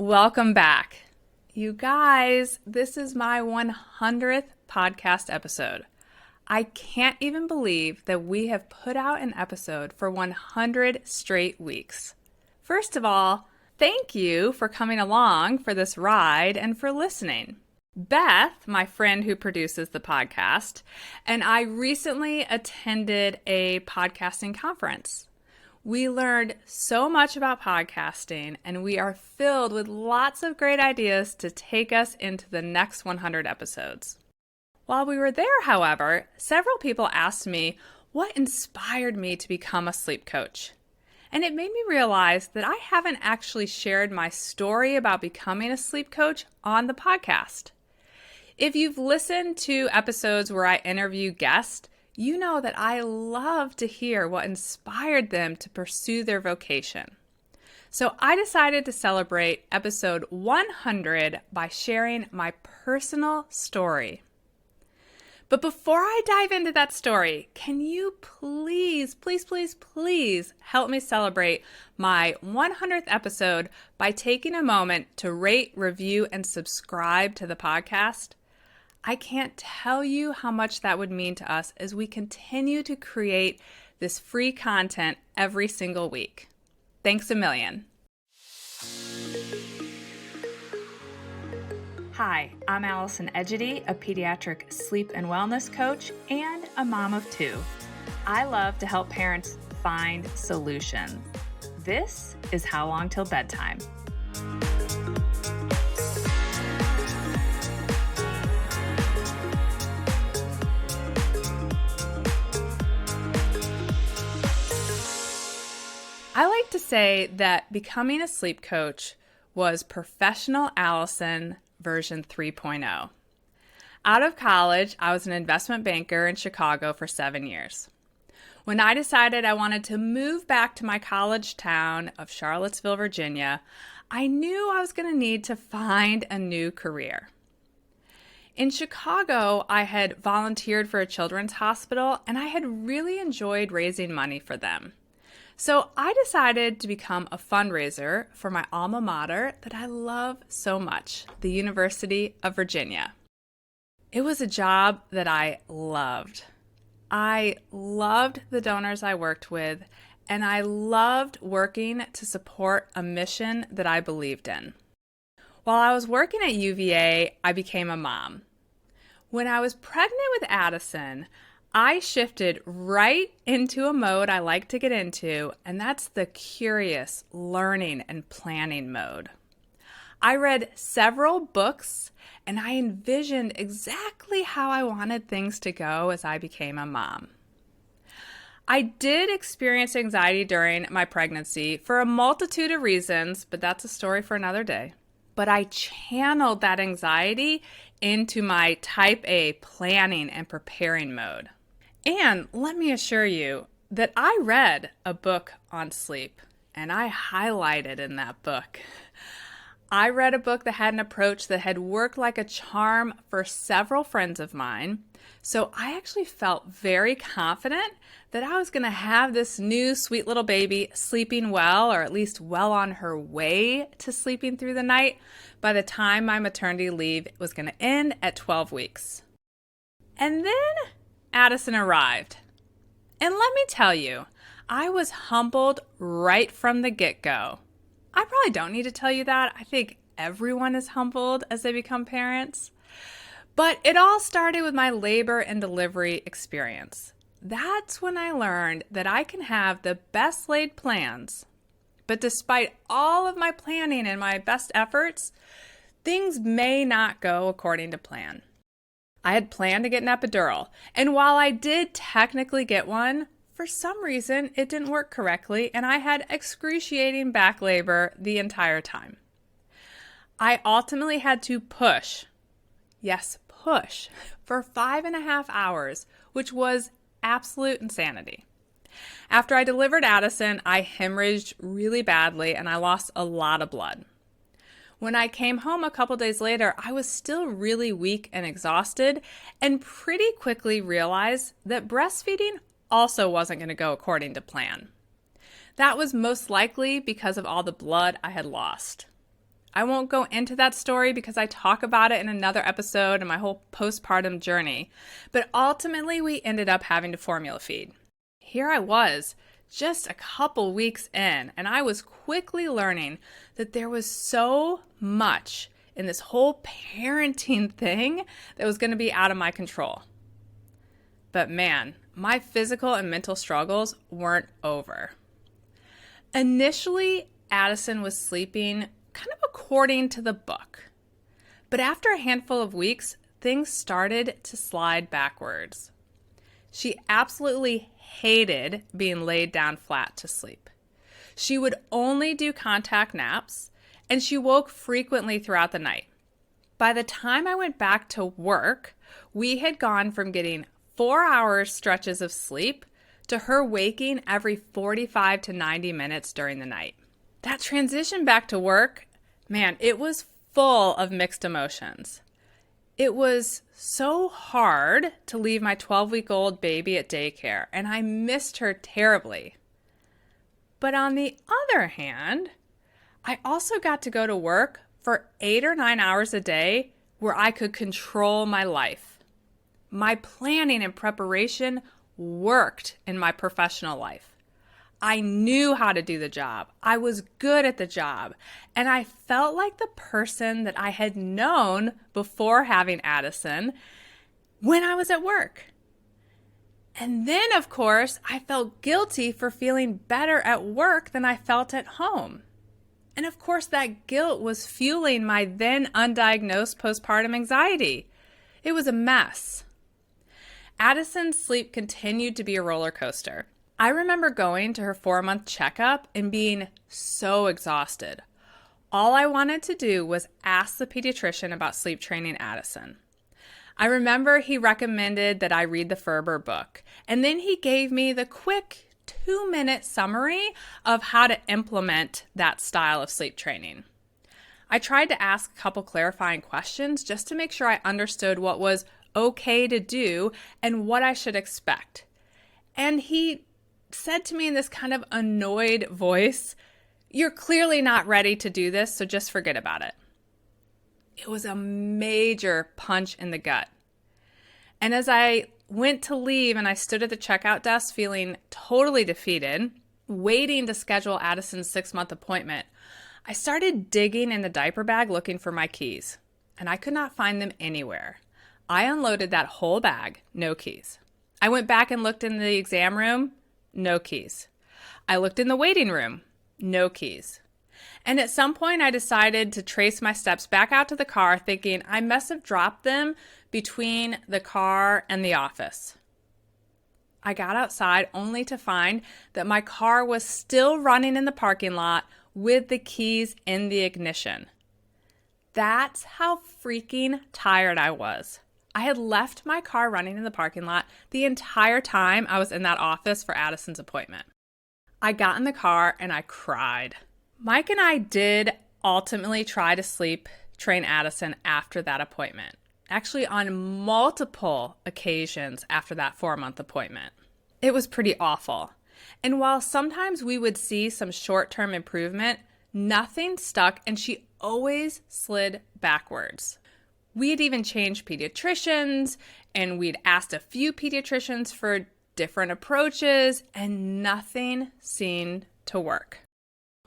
Welcome back. You guys, this is my 100th podcast episode. I can't even believe that we have put out an episode for 100 straight weeks. First of all, thank you for coming along for this ride and for listening. Beth, my friend who produces the podcast, and I recently attended a podcasting conference. We learned so much about podcasting, and we are filled with lots of great ideas to take us into the next 100 episodes. While we were there, however, several people asked me what inspired me to become a sleep coach. And it made me realize that I haven't actually shared my story about becoming a sleep coach on the podcast. If you've listened to episodes where I interview guests, you know that I love to hear what inspired them to pursue their vocation. So I decided to celebrate episode 100 by sharing my personal story. But before I dive into that story, can you please help me celebrate my 100th episode by taking a moment to rate, review, and subscribe to the podcast? I can't tell you how much that would mean to us as we continue to create this free content every single week. Thanks a million. Hi, I'm Allison Egidi, a pediatric sleep and wellness coach and a mom of two. I love to help parents find solutions. This is How Long Till Bedtime. I like to say that becoming a sleep coach was professional Allison version 3.0. Out of college, I was an investment banker in Chicago for 7 years. When I decided I wanted to move back to my college town of Charlottesville, Virginia, I knew I was going to need to find a new career. In Chicago, I had volunteered for a children's hospital, and I had really enjoyed raising money for them. So I decided to become a fundraiser for my alma mater that I love so much, the University of Virginia. It was a job that I loved. I loved the donors I worked with, and I loved working to support a mission that I believed in. While I was working at UVA, I became a mom. When I was pregnant with Addison, I shifted right into a mode I like to get into, and that's the curious, learning, and planning mode. I read several books, and I envisioned exactly how I wanted things to go as I became a mom. I did experience anxiety during my pregnancy for a multitude of reasons, but that's a story for another day. But I channeled that anxiety into my type A planning and preparing mode. And let me assure you that I read a book on sleep, and I highlighted in that book. I read a book that had an approach that had worked like a charm for several friends of mine, so I actually felt very confident that I was going to have this new sweet little baby sleeping well, or at least well on her way to sleeping through the night, by the time my maternity leave was going to end at 12 weeks. And then Addison arrived. And let me tell you, I was humbled right from the get-go. I probably don't need to tell you that. I think everyone is humbled as they become parents. But it all started with my labor and delivery experience. That's when I learned that I can have the best laid plans, but despite all of my planning and my best efforts, things may not go according to plan. I had planned to get an epidural, and while I did technically get one, for some reason it didn't work correctly, and I had excruciating back labor the entire time. I ultimately had to push, for 5.5 hours, which was absolute insanity. After I delivered Addison, I hemorrhaged really badly, and I lost a lot of blood. When I came home a couple days later, I was still really weak and exhausted, and pretty quickly realized that breastfeeding also wasn't going to go according to plan. That was most likely because of all the blood I had lost. I won't go into that story because I talk about it in another episode and my whole postpartum journey. But ultimately, we ended up having to formula feed. Here I was, just a couple weeks in, and I was quickly learning that there was so much in this whole parenting thing that was going to be out of my control. But man, my physical and mental struggles weren't over. Initially, Addison was sleeping kind of according to the book. But after a handful of weeks, things started to slide backwards. She absolutely hated being laid down flat to sleep. She would only do contact naps, and she woke frequently throughout the night. By the time I went back to work, we had gone from getting 4-hour stretches of sleep to her waking every 45 to 90 minutes during the night. That transition back to work, man, it was full of mixed emotions. It was so hard to leave my 12-week-old baby at daycare, and I missed her terribly. But on the other hand, I also got to go to work for 8 or 9 hours a day where I could control my life. My planning and preparation worked in my professional life. I knew how to do the job. I was good at the job. And I felt like the person that I had known before having Addison when I was at work. And then, of course, I felt guilty for feeling better at work than I felt at home. And of course, that guilt was fueling my then undiagnosed postpartum anxiety. It was a mess. Addison's sleep continued to be a roller coaster. I remember going to her 4-month checkup and being so exhausted. All I wanted to do was ask the pediatrician about sleep training Addison. I remember he recommended that I read the Ferber book, and then he gave me the quick 2-minute summary of how to implement that style of sleep training. I tried to ask a couple clarifying questions just to make sure I understood what was okay to do and what I should expect. And he said to me in this kind of annoyed voice, "You're clearly not ready to do this, so just forget about it." It was a major punch in the gut. And as I went to leave and I stood at the checkout desk feeling totally defeated, waiting to schedule Addison's 6-month appointment, I started digging in the diaper bag looking for my keys, and I could not find them anywhere. I unloaded that whole bag, no keys. I went back and looked in the exam room, no keys. I looked in the waiting room, no keys. And at some point I decided to trace my steps back out to the car thinking I must have dropped them between the car and the office. I got outside only to find that my car was still running in the parking lot with the keys in the ignition. That's how freaking tired I was. I had left my car running in the parking lot the entire time I was in that office for Addison's appointment. I got in the car and I cried. Mike and I did ultimately try to sleep train Addison after that appointment, actually on multiple occasions after that 4-month appointment. It was pretty awful. And while sometimes we would see some short-term improvement, nothing stuck and she always slid backwards. We had even changed pediatricians and we'd asked a few pediatricians for different approaches and nothing seemed to work.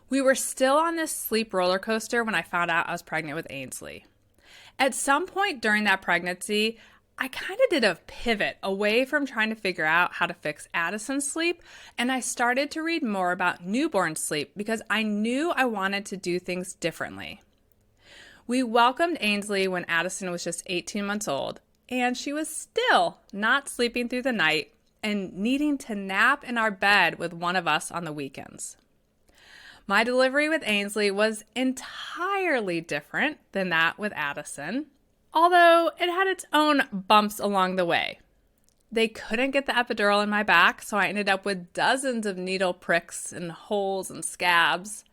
We were still on this sleep roller coaster when I found out I was pregnant with Ainsley. At some point during that pregnancy, I kind of did a pivot away from trying to figure out how to fix Addison's sleep, and I started to read more about newborn sleep because I knew I wanted to do things differently. We welcomed Ainsley when Addison was just 18 months old, and she was still not sleeping through the night and needing to nap in our bed with one of us on the weekends. My delivery with Ainsley was entirely different than that with Addison, although it had its own bumps along the way. They couldn't get the epidural in my back, so I ended up with dozens of needle pricks and holes and scabs.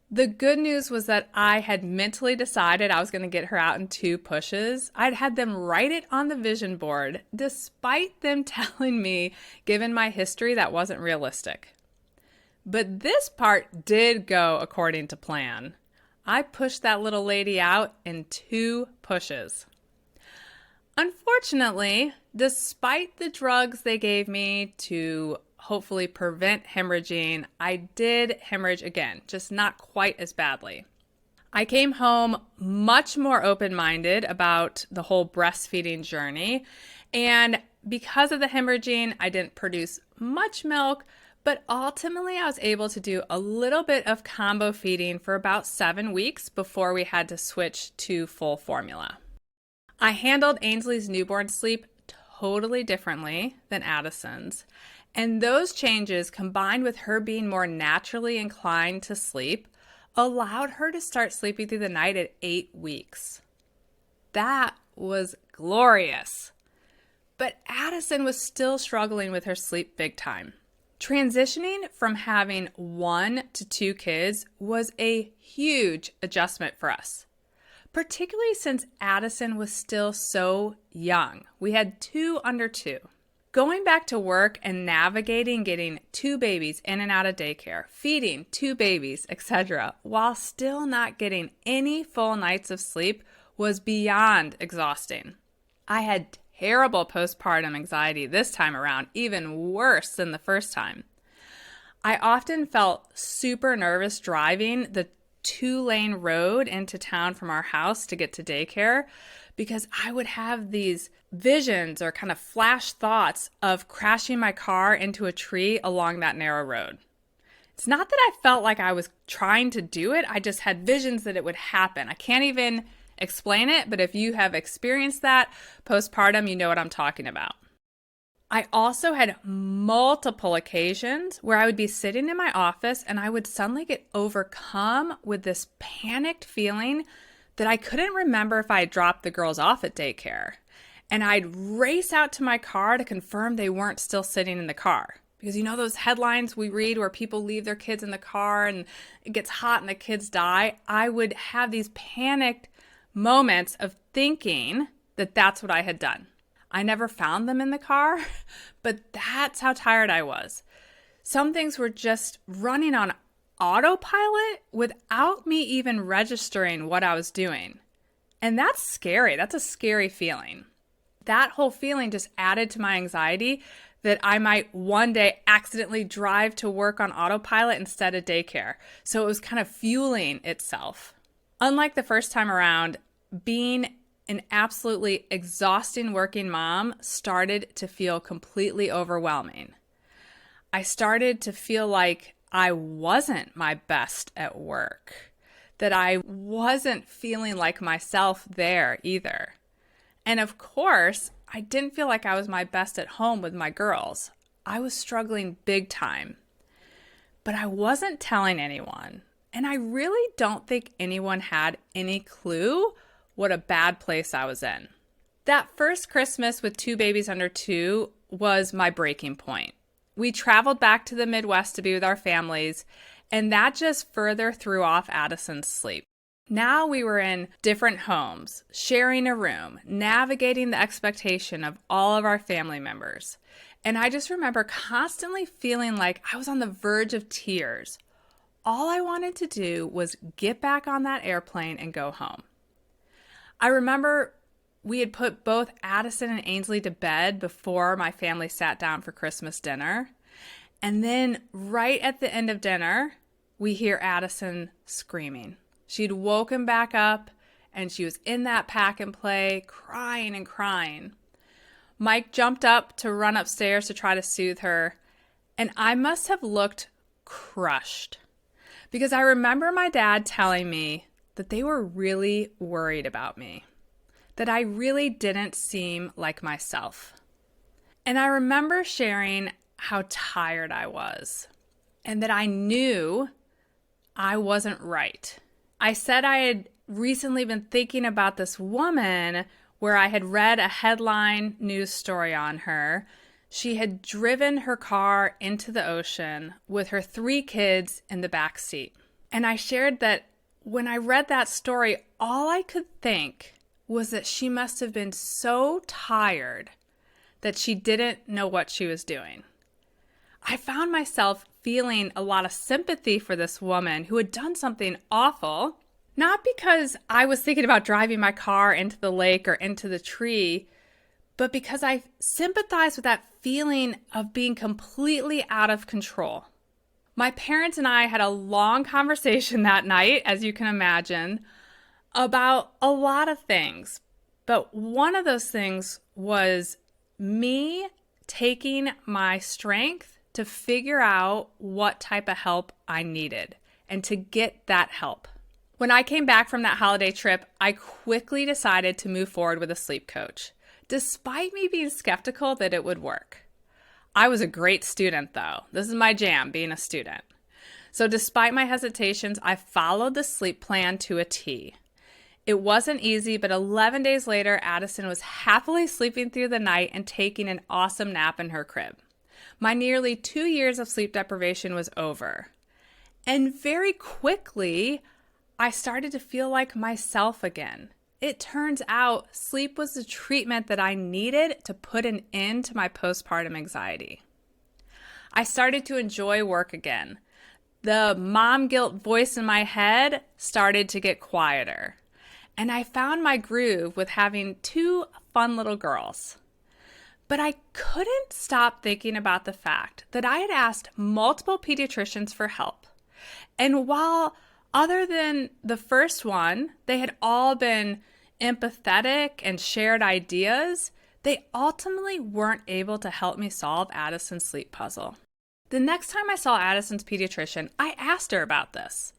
The good news was that I had mentally decided I was going to get her out in 2 pushes. I'd had them write it on the vision board, despite them telling me, given my history, that wasn't realistic. But this part did go according to plan. I pushed that little lady out in 2 pushes. Unfortunately, despite the drugs they gave me to hopefully prevent hemorrhaging, I did hemorrhage again, just not quite as badly. I came home much more open-minded about the whole breastfeeding journey, and because of the hemorrhaging, I didn't produce much milk, but ultimately I was able to do a little bit of combo feeding for about 7 weeks before we had to switch to full formula. I handled Ainsley's newborn sleep totally differently than Addison's, and those changes, combined with her being more naturally inclined to sleep, allowed her to start sleeping through the night at 8 weeks. That was glorious. But Addison was still struggling with her sleep big time. Transitioning from having 1 to 2 kids was a huge adjustment for us, particularly since Addison was still so young. We had 2 under 2. Going back to work and navigating getting 2 babies in and out of daycare, feeding 2 babies, etc., while still not getting any full nights of sleep was beyond exhausting. I had terrible postpartum anxiety this time around, even worse than the first time. I often felt super nervous driving the 2-lane road into town from our house to get to daycare because I would have these visions or kind of flash thoughts of crashing my car into a tree along that narrow road. It's not that I felt like I was trying to do it. I just had visions that it would happen. I can't even explain it, but if you have experienced that postpartum, you know what I'm talking about. I also had multiple occasions where I would be sitting in my office and I would suddenly get overcome with this panicked feeling that I couldn't remember if I had dropped the girls off at daycare. And I'd race out to my car to confirm they weren't still sitting in the car. Because you know those headlines we read where people leave their kids in the car and it gets hot and the kids die? I would have these panicked moments of thinking that that's what I had done. I never found them in the car, but that's how tired I was. Some things were just running on autopilot without me even registering what I was doing. And that's scary. That's a scary feeling. That whole feeling just added to my anxiety that I might one day accidentally drive to work on autopilot instead of daycare. So it was kind of fueling itself. Unlike the first time around, being an absolutely exhausting working mom started to feel completely overwhelming. I started to feel like I wasn't my best at work, that I wasn't feeling like myself there either. And of course, I didn't feel like I was my best at home with my girls. I was struggling big time. But I wasn't telling anyone. And I really don't think anyone had any clue what a bad place I was in. That first Christmas with 2 babies under 2 was my breaking point. We traveled back to the Midwest to be with our families, and that just further threw off Addison's sleep. Now we were in different homes, sharing a room, navigating the expectation of all of our family members. And I just remember constantly feeling like I was on the verge of tears. All I wanted to do was get back on that airplane and go home. I remember we had put both Addison and Ainsley to bed before my family sat down for Christmas dinner. And then right at the end of dinner, we hear Addison screaming. She'd woken back up and she was in that pack and play, crying and crying. Mike jumped up to run upstairs to try to soothe her. And I must have looked crushed because I remember my dad telling me that they were really worried about me, that I really didn't seem like myself. And I remember sharing how tired I was and that I knew I wasn't right. I said I had recently been thinking about this woman where I had read a headline news story on her. She had driven her car into the ocean with her 3 kids in the back seat. And I shared that when I read that story, all I could think was that she must have been so tired that she didn't know what she was doing. I found myself feeling a lot of sympathy for this woman who had done something awful, Not because I was thinking about driving my car into the lake or into the tree, but because I sympathize with that feeling of being completely out of control. My parents and I had a long conversation that night, as you can imagine, about a lot of things. But one of those things was me taking my strength to figure out what type of help I needed and to get that help. When I came back from that holiday trip, I quickly decided to move forward with a sleep coach, despite me being skeptical that it would work. I was a great student, though. This is my jam, being a student. So despite my hesitations, I followed the sleep plan to a T. It wasn't easy, but 11 days later, Addison was happily sleeping through the night and taking an awesome nap in her crib. My nearly 2 years of sleep deprivation was over. And very quickly, I started to feel like myself again. It turns out sleep was the treatment that I needed to put an end to my postpartum anxiety. I started to enjoy work again. The mom guilt voice in my head started to get quieter. And I found my groove with having 2 fun little girls. But I couldn't stop thinking about the fact that I had asked multiple pediatricians for help. And while other than the first one, they had all been empathetic and shared ideas, they ultimately weren't able to help me solve Addison's sleep puzzle. The next time I saw Addison's pediatrician, I asked her about this.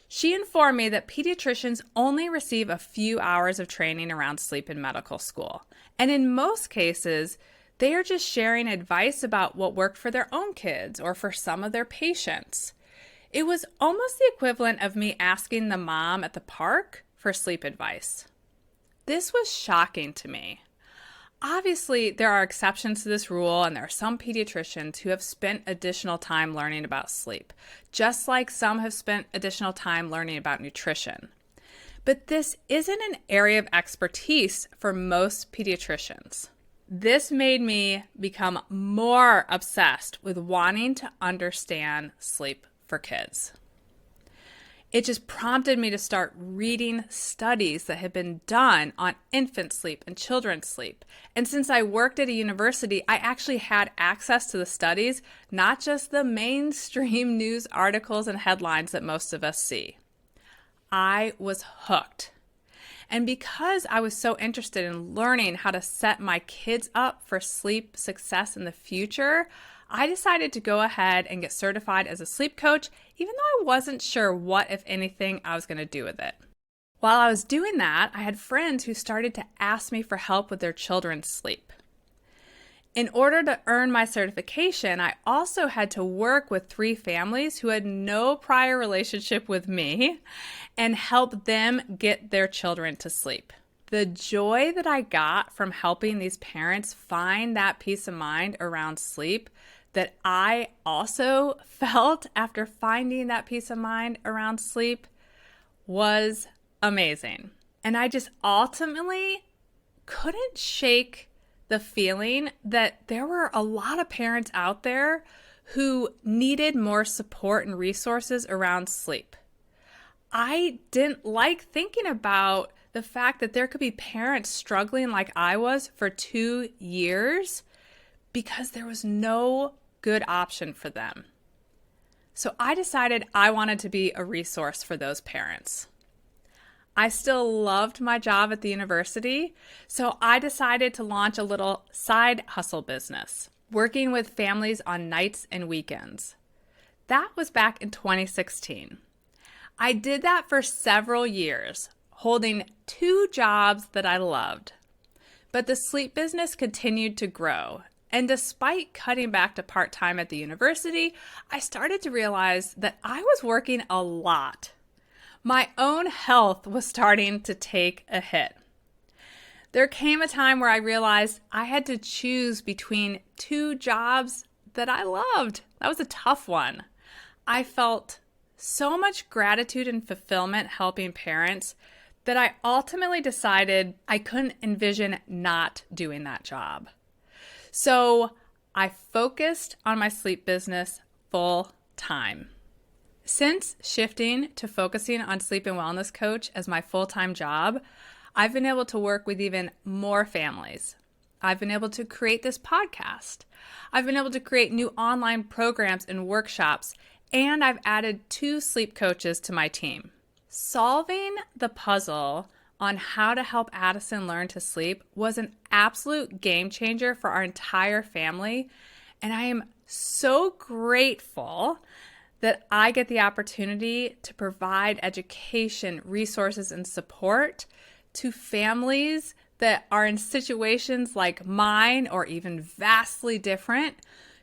She informed me that pediatricians only receive a few hours of training around sleep in medical school. And in most cases, they are just sharing advice about what worked for their own kids or for some of their patients. It was almost the equivalent of me asking the mom at the park for sleep advice. This was shocking to me. Obviously, there are exceptions to this rule, and there are some pediatricians who have spent additional time learning about sleep, just like some have spent additional time learning about nutrition. But this isn't an area of expertise for most pediatricians. This made me become more obsessed with wanting to understand sleep for kids. It just prompted me to start reading studies that had been done on infant sleep and children's sleep. And since I worked at a university, I actually had access to the studies, not just the mainstream news articles and headlines that most of us see. I was hooked. And because I was so interested in learning how to set my kids up for sleep success in the future, I decided to go ahead and get certified as a sleep coach, even though I wasn't sure what, if anything, I was going to do with it. While I was doing that, I had friends who started to ask me for help with their children's sleep. In order to earn my certification, I also had to work with 3 families who had no prior relationship with me and help them get their children to sleep. The joy that I got from helping these parents find that peace of mind around sleep that I also felt after finding that peace of mind around sleep was amazing. And I just ultimately couldn't shake the feeling that there were a lot of parents out there who needed more support and resources around sleep. I didn't like thinking about the fact that there could be parents struggling like I was for 2 years because there was no good option for them. So I decided I wanted to be a resource for those parents. I still loved my job at the university, so I decided to launch a little side hustle business, working with families on nights and weekends. That was back in 2016. I did that for several years, holding 2 jobs that I loved. But the sleep business continued to grow. And despite cutting back to part-time at the university, I started to realize that I was working a lot. My own health was starting to take a hit. There came a time where I realized I had to choose between 2 jobs that I loved. That was a tough one. I felt so much gratitude and fulfillment helping parents that I ultimately decided I couldn't envision not doing that job. So I focused on my sleep business full time. Since shifting to focusing on sleep and wellness coach as my full-time job, I've been able to work with even more families. I've been able to create this podcast. I've been able to create new online programs and workshops, and I've added 2 sleep coaches to my team. Solving the puzzle on how to help Addison learn to sleep was an absolute game changer for our entire family, and I am so grateful that I get the opportunity to provide education, resources, and support to families that are in situations like mine or even vastly different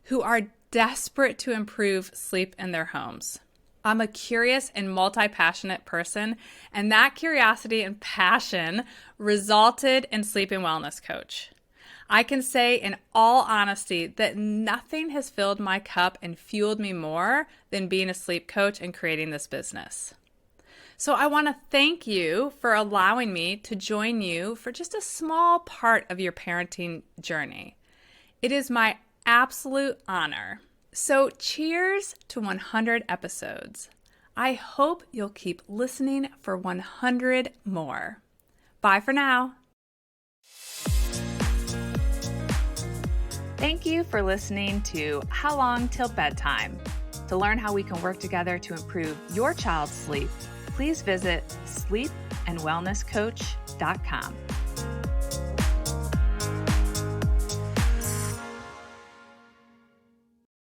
who are desperate to improve sleep in their homes. I'm a curious and multi-passionate person, and that curiosity and passion resulted in Sleep and Wellness Coach. I can say in all honesty that nothing has filled my cup and fueled me more than being a sleep coach and creating this business. So I want to thank you for allowing me to join you for just a small part of your parenting journey. It is my absolute honor. So cheers to 100 episodes. I hope you'll keep listening for 100 more. Bye for now. Thank you for listening to How Long Till Bedtime. To learn how we can work together to improve your child's sleep, please visit sleepandwellnesscoach.com.